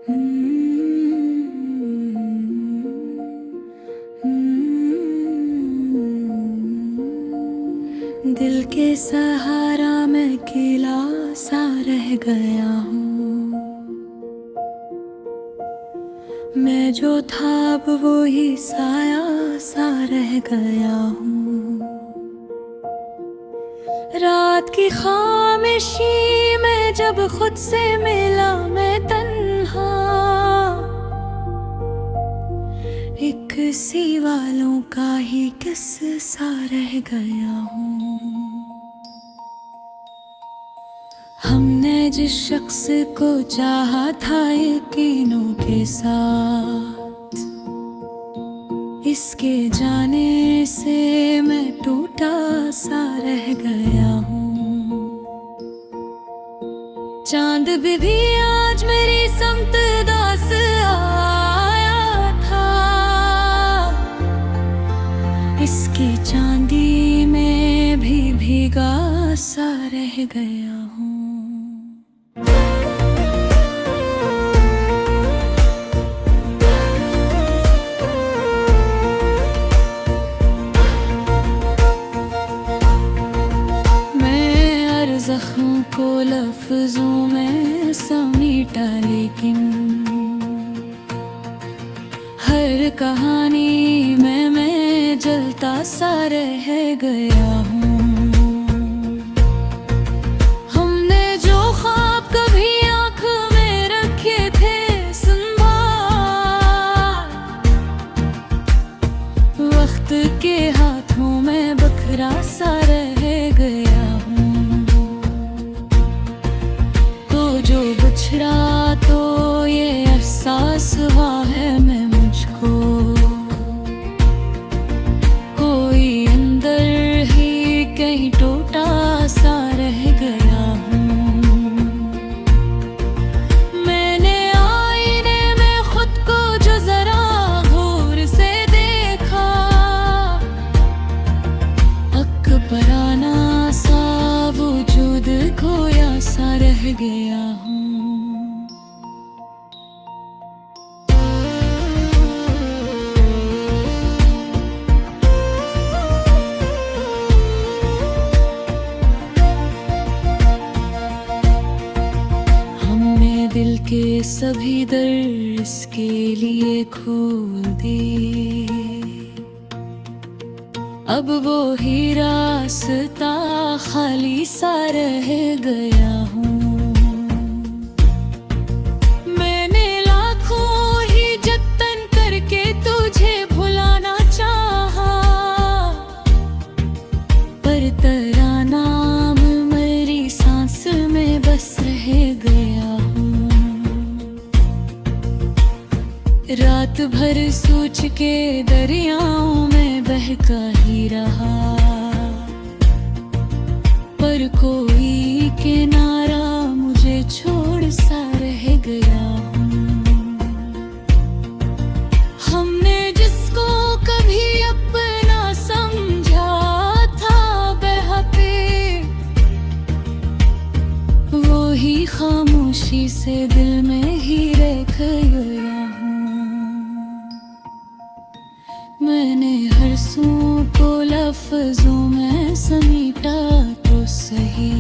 दिल के सहारा मैं अकेला सा रह गया हूँ। मैं जो था अब वो ही साया सा रह गया हूँ। रात की खामोशी में जब खुद से मिला मैं तन्हा, एक सी वालों का ही किस्सा रह गया हूँ। हमने जिस शख्स को चाहा था यकीनों के साथ, इसके जाने से मैं टूटा सा रह गया हूँ। चांद भी आज मेरी समत दास आया था, इसकी चांदी में भी भीगा सा रह गया हूँ। ज़ख्मों को लफ्ज़ों में समेटा, लेकिन हर कहानी में मैं जलता सा रह गया हूँ। हमने जो ख्वाब कभी आँख में रखे थे संभाल, वक्त के हाथों में बखरा सा रह गया। तो ये एहसास हुआ है मैं मुझको, कोई अंदर ही कहीं टूटा सा रह गया हूँ। मैंने आईने में खुद को जो जरा गौर से देखा, अकबराना सा वजूद खोया सा रह गया हूँ। दिल के सभी दर इसके लिए खोल दिए, अब वो ही रास्ता खाली सा रह गया हूँ। मैंने लाखों ही जतन करके तुझे भुलाना चाहा, पर तेरा नाम मेरी सांस में बस रह गया हूँ। रात भर सोच के दरियाओं में बहका ही रहा, पर कोई किनारा मुझे छोड़ सा रह गया हूँ। हमने जिसको कभी अपना समझा था बेहद, वो ही खामोशी से दिल में ही रह गया हूँ। मैंने हर सू को लफ्ज़ों में समेटा तो सही,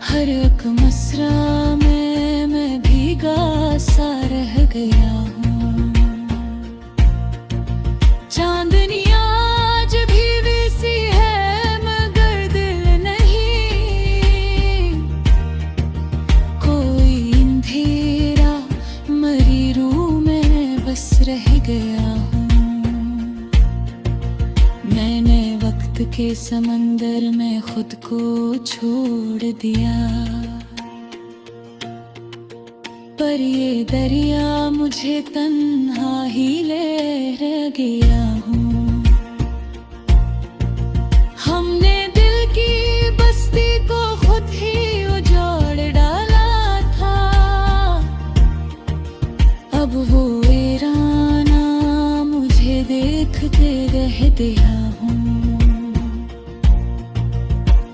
हर एक मसरा में मैं भीगा सा रह गया हूँ। चांदनी आज भी वैसी है मगर दिल नहीं, कोई अंधेरा मरी रूह में बस रह गया हूँ। मैंने वक्त के समंदर में खुद को छोड़ दिया, पर ये दरिया मुझे तन्हा ही ले रह गया हूँ। हमने दिल की बस्ती को खुद ही उजाड़ डाला था, अब वो वीराना मुझे देखते रह गया हूँ।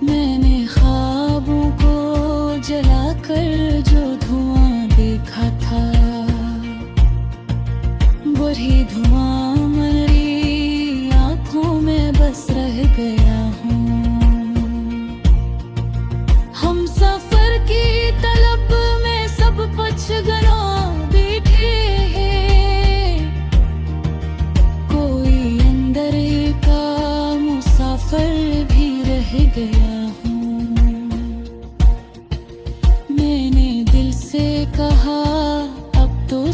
मैंने ख्वाबों को जलाकर जो धुआं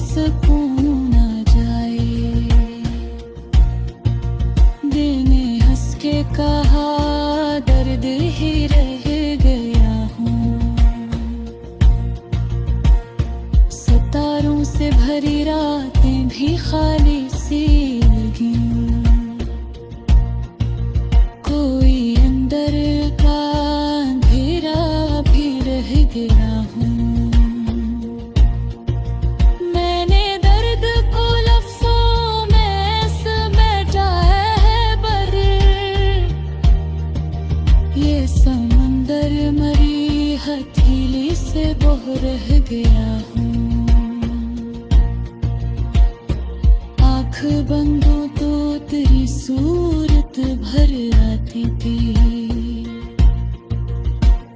सुकून आ जाए। दिल ने हंस के कहा दर्द ही रह गया हूँ। सितारों से भरी रातें भी खाली सी लगी। कोई अंदर का अंधेरा भी रह गया हूँ। मैंने दर्द को लफ्ज़ों में समेटा है पर ये समंदर मरी हथेली से बह रह गया हूँ। आँख बंद हो तो तेरी सूरत भर आती थी,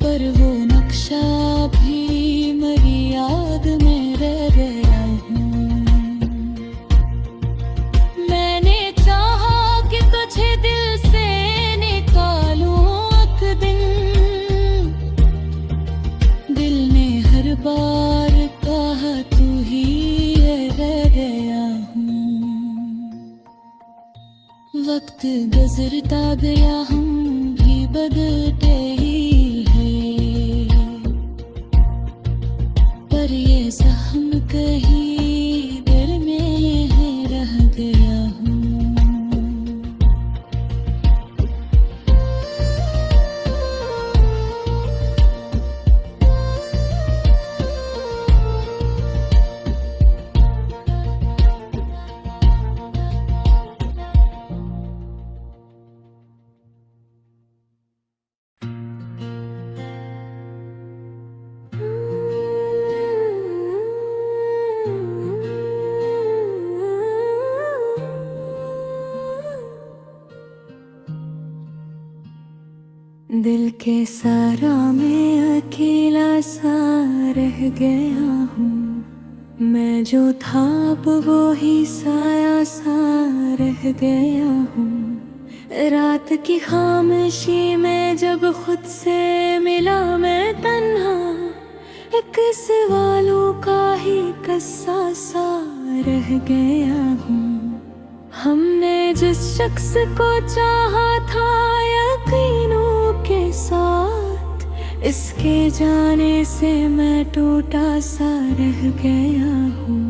पर वो नक्शा भी मेरी याद में रह गया हूँ। मैंने चाहा कि तुझे दिल से निकालूं एक दिन, दिल ने हर बार कहा तू ही रह गया हूँ। वक्त गुजरता गया हम भी बदलते ही है, पर ये जख्म कहीं दिल में है रह गया हूँ। दिल के सारा में अकेला सा रह गया हूँ। मैं जो था अब वो ही साया सा रह गया हूँ। रात की खामोशी में जब खुद से मिला मैं तन्हा, एक सवालों का ही किस्सा सा रह गया हूँ। हमने जिस शख्स को चाहा था यकीनों के साथ, इसके जाने से मैं टूटा सा रह गया हूँ।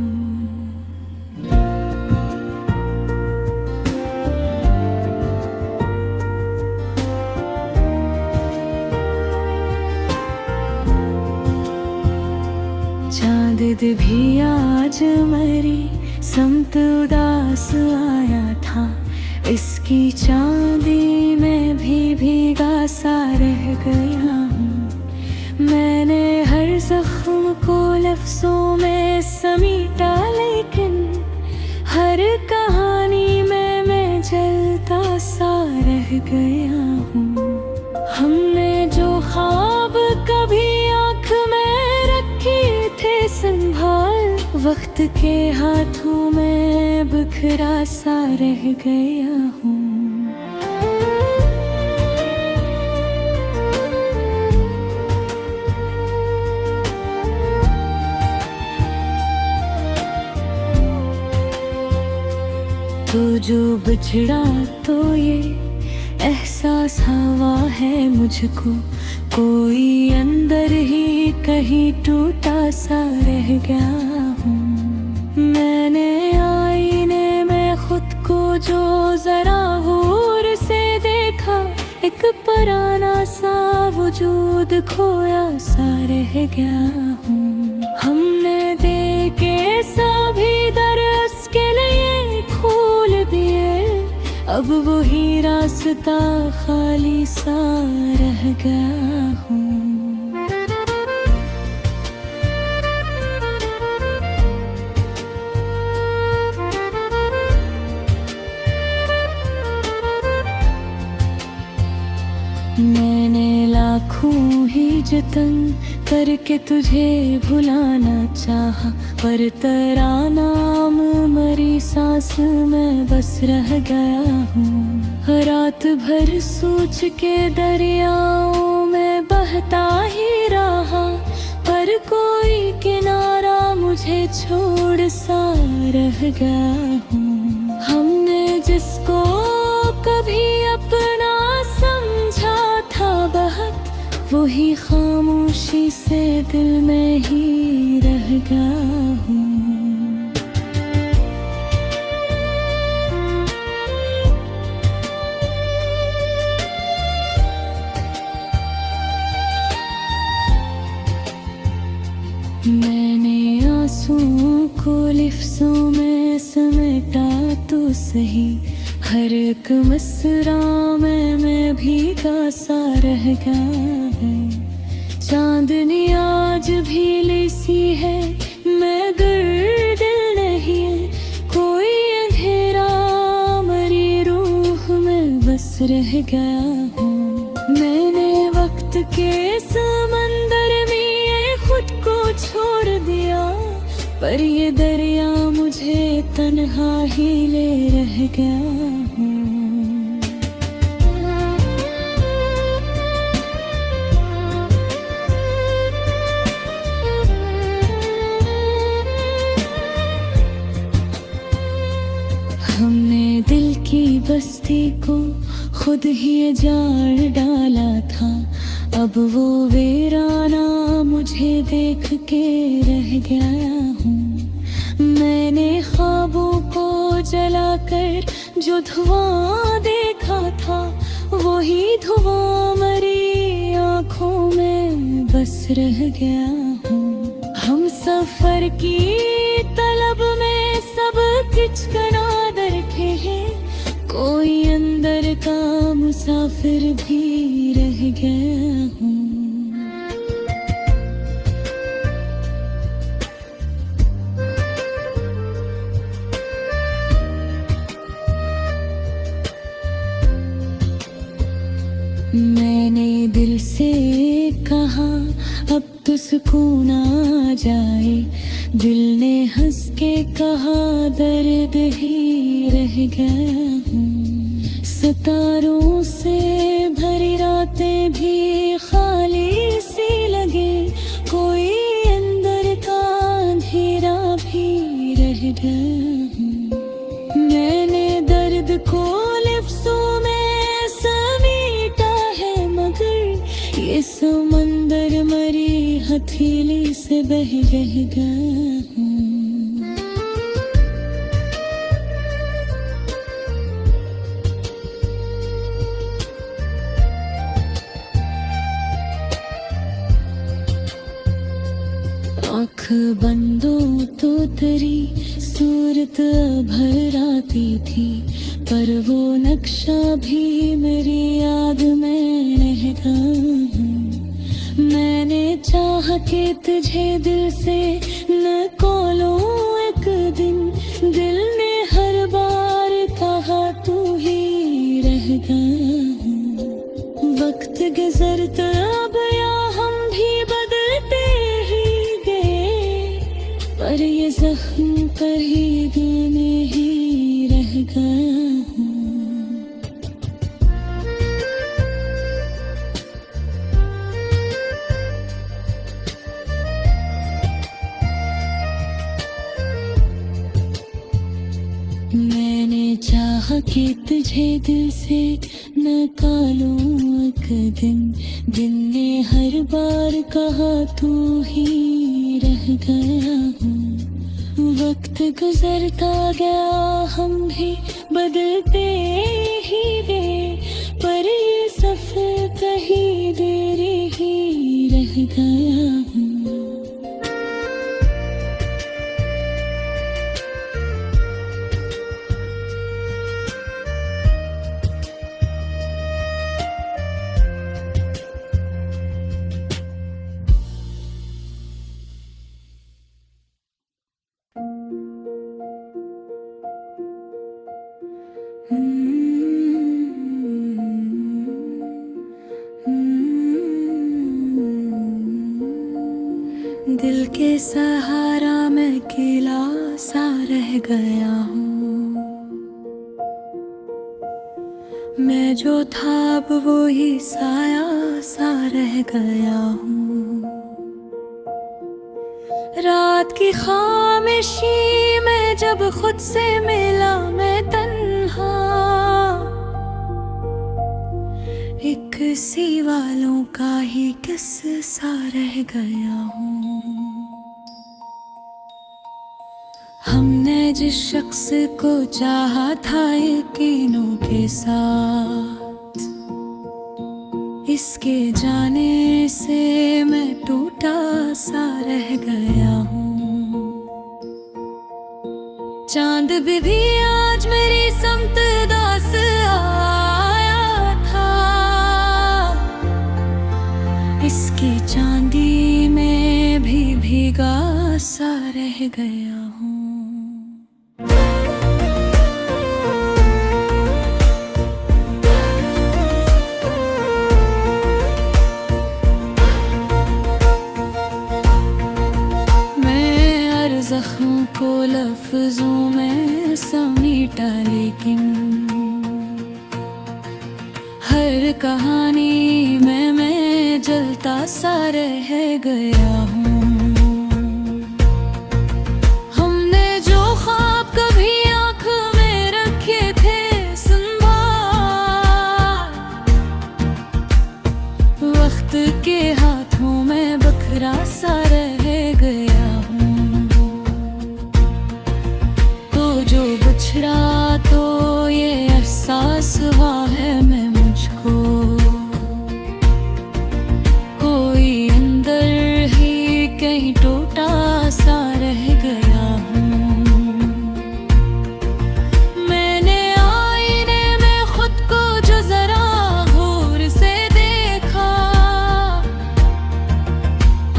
चांद भी आज मेरी समत उदास आया था, इसकी चांदी में भी भीगा सा रह गया हूँ। मैंने हर जख्म को लफ्ज़ों में समेटा, लेकिन हर कहानी में मैं जलता सा रह गया हूँ। हमने जो ख्वाब कभी आँख में रखे थे संभाल, वक्त के हाथों में बिखरा सा रह गया हूँ। तो जो बिछड़ा तो ये एहसास हवा है मुझको, कोई अंदर ही कहीं टूटा सा रह गया हूँ। मैंने आईने में खुद को जो जरा गौर से देखा, एक पुराना सा वजूद खोया सा रह गया हूँ। हमने देखे सभी दरस के लिए खोल दिए, अब वही रास्ता खाली सा रह गया हूँ। मैंने लाखों ही जतन करके तुझे भुलाना चाहा, पर तेरा नाम मरी सांस में बस रह गया हूँ। रात भर सोच के दरियाओं में बहता ही रहा, पर कोई किनारा मुझे छोड़ छोड़ सा रह गया हूँ। हमने जिसको कभी अपना समझा था बहुत, वही खामोशी से दिल में ही रह गया हूँ। मैंने आंसुओं को लिफ्ज़ों में समेटा तो सही, हर एक मिसरा में भीगा सा रह गया है। चांदनी आज भी लेसी है मगर दिल नहीं है, कोई अंधेरा मरी रूह में बस रह गया हूँ। मैंने वक्त के समंदर में खुद को छोड़ दिया, पर ये दरिया मुझे तन्हा ही ले रह गया हूँ। हमने दिल की बस्ती को खुद ही जाड़ डाला था, अब वो वीराना मुझे देख के रह गया हूँ। मैंने ख्वाबों को जलाकर जो धुआं देखा था, वही धुआं मरी आँखों में बस रह गया हूँ। हम सफर की तलब में सब कुछ कना दरखे हैं, कोई अंदर का मुसाफिर भी रह गया हूँ। मैंने दिल से कहा अब तो सुकून आ जाए, दिल ने हंस के कहा दर्द ही रह गया हूँ। सितारों से भरी रातें भी खाली सी लगे, कोई अंदर का अंधेरा भी रह गया हूँ। मैंने दर्द को लिफ्ज़ों में समेटा है मगर ये समंदर मरी हथेली से बह गया हूँ। आँख बंदो तो तेरी सूरत भर आती थी, पर वो नक्शा भी मेरी याद में रहता है। मैंने चाहा कि तुझे दिल से न कोलूं एक दिन, दिल ने हर बार कहा तू ही रह गया। वक्त गुजरता अब या हम भी बदलते ही गए, पर ये जख्म पर ही दिल में ही रह गया हूँ। मैंने चाहा कि तुझे दिल से निकालूं एक दिन, दिल ने हर बार कहा तू ही रह गया हूँ। वक्त गुजरता गया हम भी बदलते ही गए, पर ये सफर कहीं देर ही रह गया हूँ। दिल के सहारा मैं अकेला सा रह गया हूँ। मैं जो था अब वो ही साया सा रह गया हूँ। रात की खामोशी में जब खुद से मिला मैं तन्हा, एक सी वालों का ही किस्सा रह गया हूँ। हमने जिस शख्स को चाहा था यकीनों के साथ, इसके जाने से मैं टूटा सा रह गया हूँ। चांद भी आज मेरी समत दास आया था, इसकी चांदी में भी भीगा सा रह गया हूँ। ज़ख्मों को लफ्ज़ों में समेटा, लेकिन हर कहानी में मैं जलता सा रह गया हूँ। हमने जो ख्वाब कभी आँख में रखे थे संभाल, वक्त के हाथों में बखरा सा रह गया। तो ये एहसास हुआ है मैं मुझको, कोई अंदर ही कहीं टूटा सा रह गया हूँ। मैंने आईने में खुद को जो जरा गौर से देखा,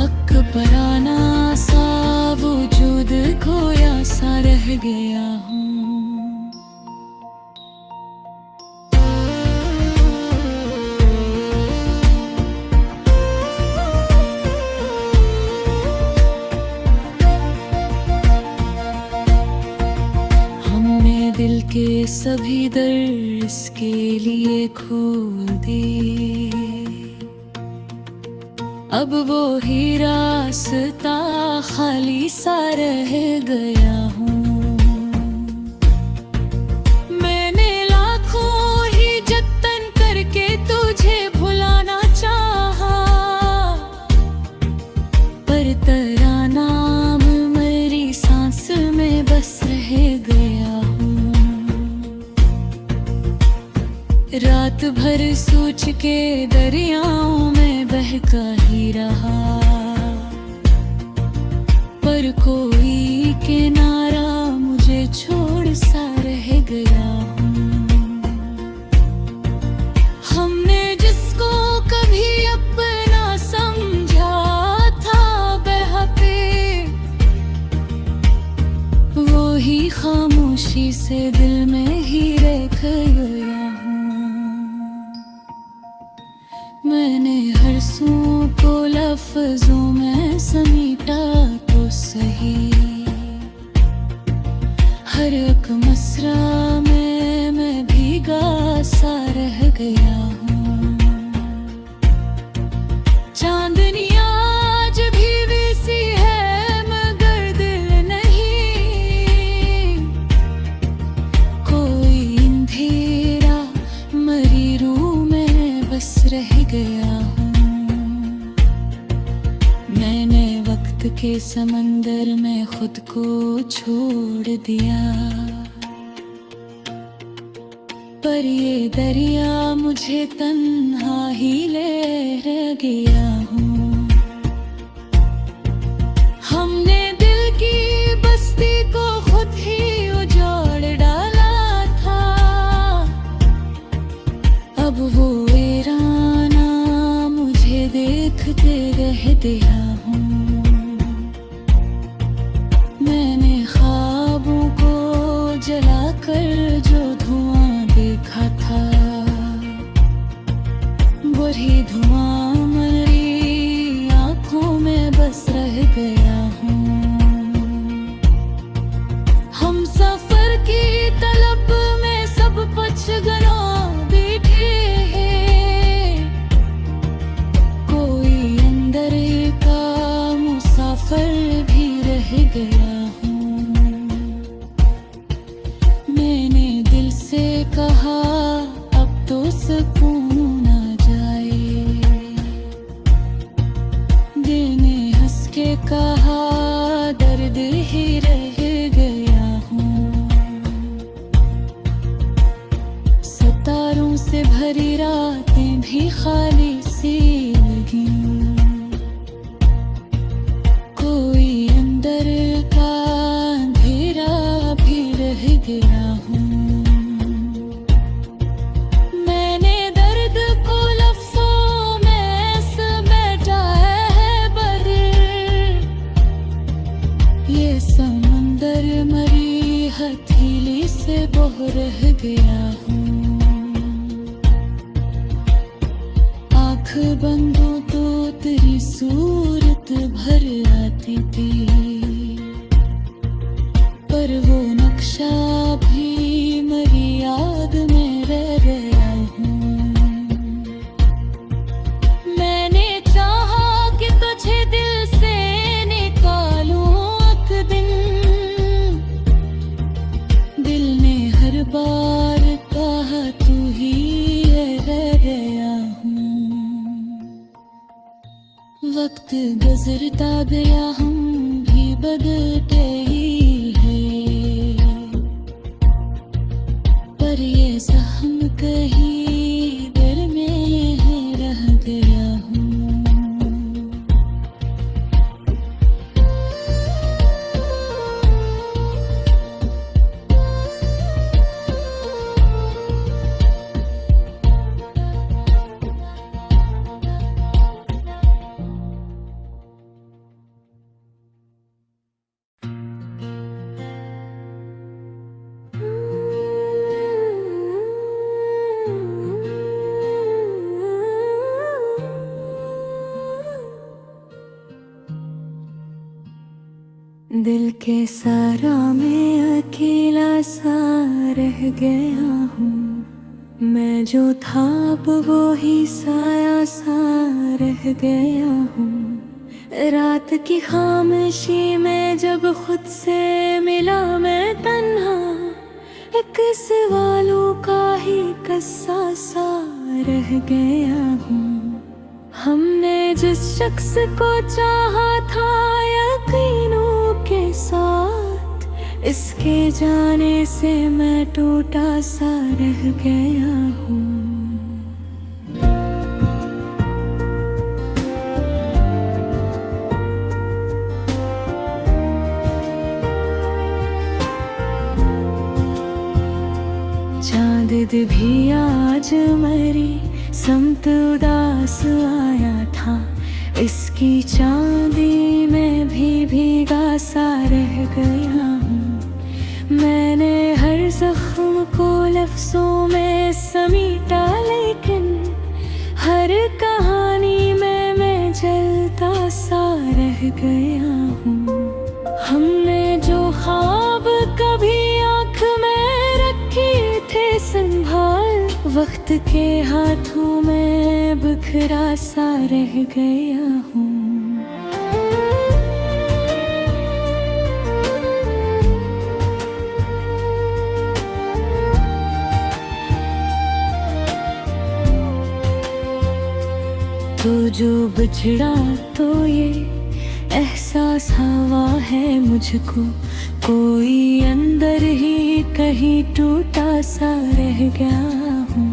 अकबराना सा वजूद खोया सा रह गया हूँ। दिल के सभी दर इसके लिए खोल दे, अब वो ही रास्ता खाली सा रह गया हूँ। मैंने लाखों ही जतन करके तुझे भुलाना चाहा, पर तेरा नाम मेरी सांस में बस रह गया हूँ। रात भर सोच के दरियाओं में बहका ही रहा, पर कोई किनारा मुझे छोड़ सा रह गया हूँ। हमने जिसको कभी अपना समझा था बेहपे, वो ही खामोशी से दिल में ही रह गया हूँ। मैंने हर सू को लफ्ज़ों में समेटा तो सही, हर एक मसरा में मैं भीगा सा रह गया हूँ। चांदनी आज भी वैसी है मगर दिल नहीं, कोई अंधेरा मरी रूह में बस रह गया हूँ। मैंने वक्त के समंदर में खुद को छोड़ दिया, पर ये दरिया मुझे तन्हा ही ले गया हूँ। हमने दिल की बस्ती को खुद ही उजाड़ डाला था, अब वो वीराना मुझे देखते रह गया हूँ। मैंने ख्वाबों को जलाकर जो धुआं देखा था, वही धुआं मेरी आँखों में बस रह गया हूँ। हम सफर की तलब में सब पचगना बैठे हैं, कोई अंदर का मुसाफिर भी गया हूँ। मैंने दिल से कहा अब तो सुकून आ जाए, दिल ने हंस के कहा दर्द ही रह गया हूँ। सितारों से भरी रातें भी खाली सी लगी, कोई अंदर का अंधेरा भी रह गया हूँ। मैंने दर्द को लफ्ज़ों में समेटा है बर, ये समंदर मरी हथेली से बह रह गया हूँ। आँख बंदो तो तेरी सूरत भर आती थी, पर वो नक्शा भी मेरी याद में रह गया हूँ। मैंने चाहा कि तुझे दिल से निकालूं एक दिन, दिल ने हर बार कहा तू ही रह गया हूँ। वक्त गुजरता गया हम भी बदलते ही हैं, पर ये जख्म कहीं दिल में रह गया हूँ। दिल के सारा में अकेला सा रह गया हूँ। मैं जो था अब वो ही साया सा रह गया हूँ। रात की खामोशी में जब खुद से मिला मैं तन्हा, एक सवालों का ही किस्सा सा रह गया हूँ। हमने जिस शख्स को चाहा था यकीनों के साथ, इसके जाने से मैं टूटा सा रह गया हूँ। चांद भी आज मेरी समत उदास आया था, इसकी चांदी में भी भीगा सा रह गया हूँ। मैंने हर जख्म को लफ्ज़ों में समेटा, लेकिन हर कहानी में मैं जलता सा रह गया हूँ। हमने जो ख्वाब कभी आँख में रखे थे संभाल, वक्त के हाथों में बिखरा सा रह गया हूँ। तो जो बिछड़ा तो ये एहसास हवा है मुझको, कोई अंदर ही कहीं टूटा सा रह गया हूँ।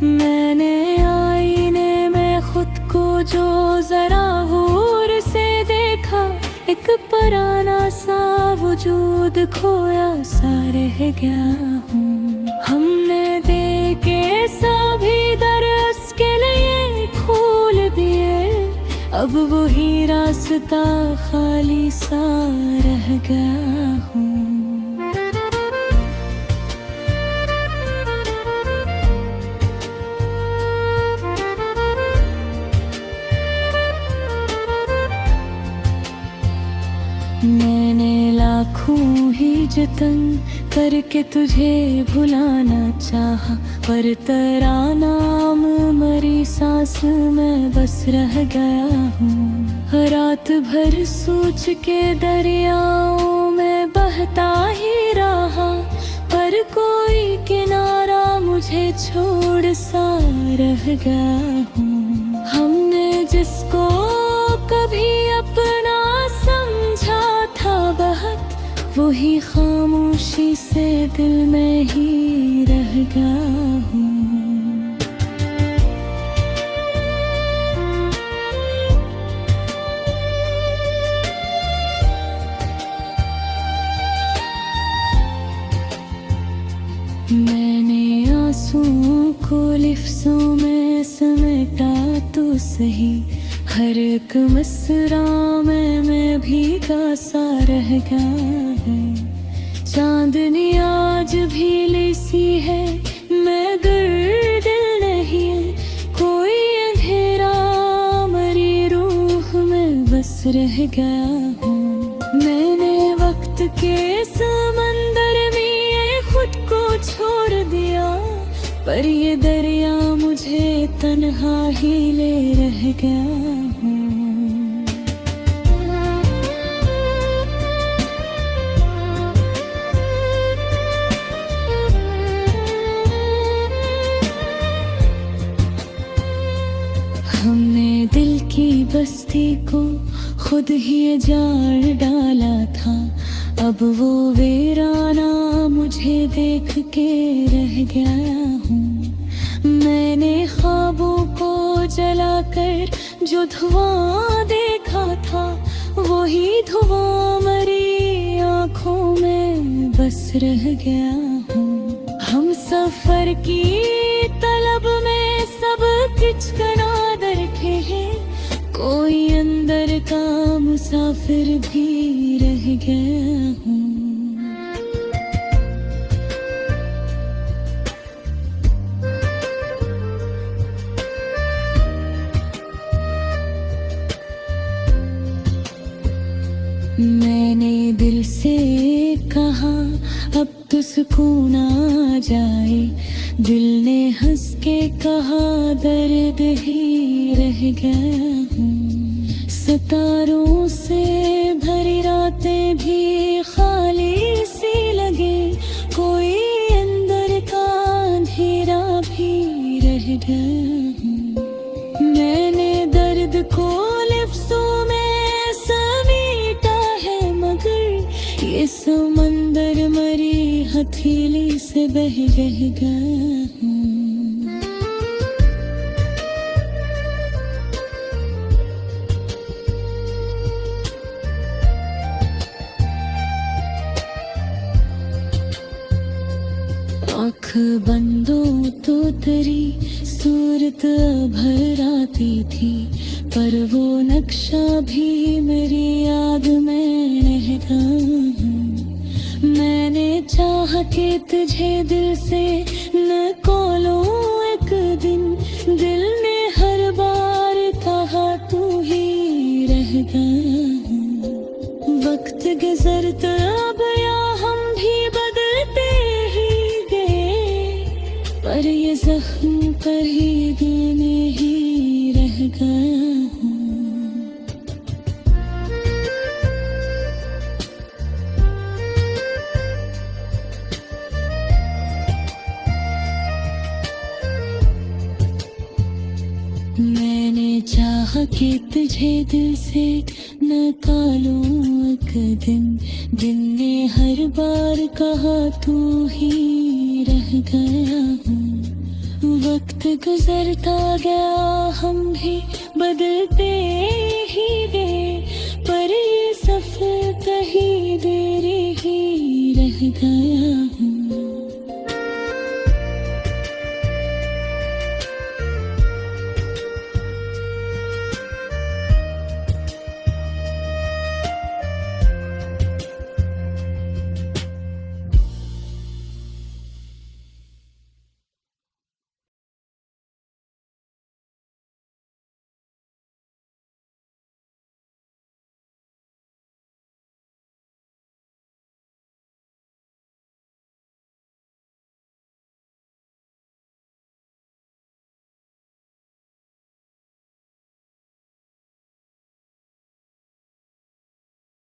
मैंने आईने में खुद को जो जरा गौर से देखा, एक पुराना सा वजूद खोया सा रह गया हूँ। हमने देखे सभी दरस के लिए खोल दिए, अब वही रास्ता खाली सा रह गया हूँ। मैंने लाखों ही जतन करके तुझे भुलाना चाहा, पर तेरा नाम मरी सांस में बस रह गया हूँ। रात भर सोच के दरियाओं में बहता ही रहा, पर कोई किनारा मुझे छोड़ सा रह गया हूँ। हमने जिसको कभी अपना समझा था बहुत, वही खामोशी से दिल में ही रह गया हूँ। मैंने आंसुओं को लिफ्ज़ों में समेटा तो सही, हर एक मिसरा में मैं भीगा सा रह गया है। चांदनी आज भी लेसी है मगर दिल नहीं है, कोई अंधेरा मरी रूह में बस रह गया हूँ। मैंने वक्त के समंदर में खुद को छोड़ दिया, पर ये दरिया मुझे तन्हा ही ले रह गया हूँ। हमने दिल की बस्ती को खुद ही जाड़ डाला था, अब वो वीराना मुझे देख के रह गया हूँ। मैंने ख्वाबों को जलाकर जो धुआं देखा था, वही धुआं मरी आँखों में बस रह गया हूँ। हम सफर की तलब में सब कुछ कना दरखे हैं, कोई अंदर का मुसाफिर भी रह गया हूँ। मैंने दिल से कहा अब तो सुकून आ जाए, दिल ने हंस के कहा दर्द ही रह गया हूँ। सितारों से भरी रातें भी खाली सी लगे, कोई अंदर का अंधेरा भी रह गया हूँ। मैंने दर्द को लिफ्ज़ों में समेटा है मगर ये समंदर मरी हथेली से बह रह गया हूँ। आँख बंदो तो तेरी सूरत भर आती थी, पर वो नक्शा भी मेरी याद में रहता है। मैंने चाहा कि तुझे दिल से न कोलूं एक दिन, दिल ने हर बार कहा तू ही रह गया। वक्त गुजरता अब या हम भी बदलते ही गए, पर ये जख्म पर ही दिल में ही रह गया हूँ। मैंने चाहा कि तुझे दिल से निकालूं एक दिन, दिल ने हर बार कहा तू ही रह गया हूँ। वक्त गुजरता गया हम भी बदलते ही गए, पर ये सफर कहीं देर ही रह गया।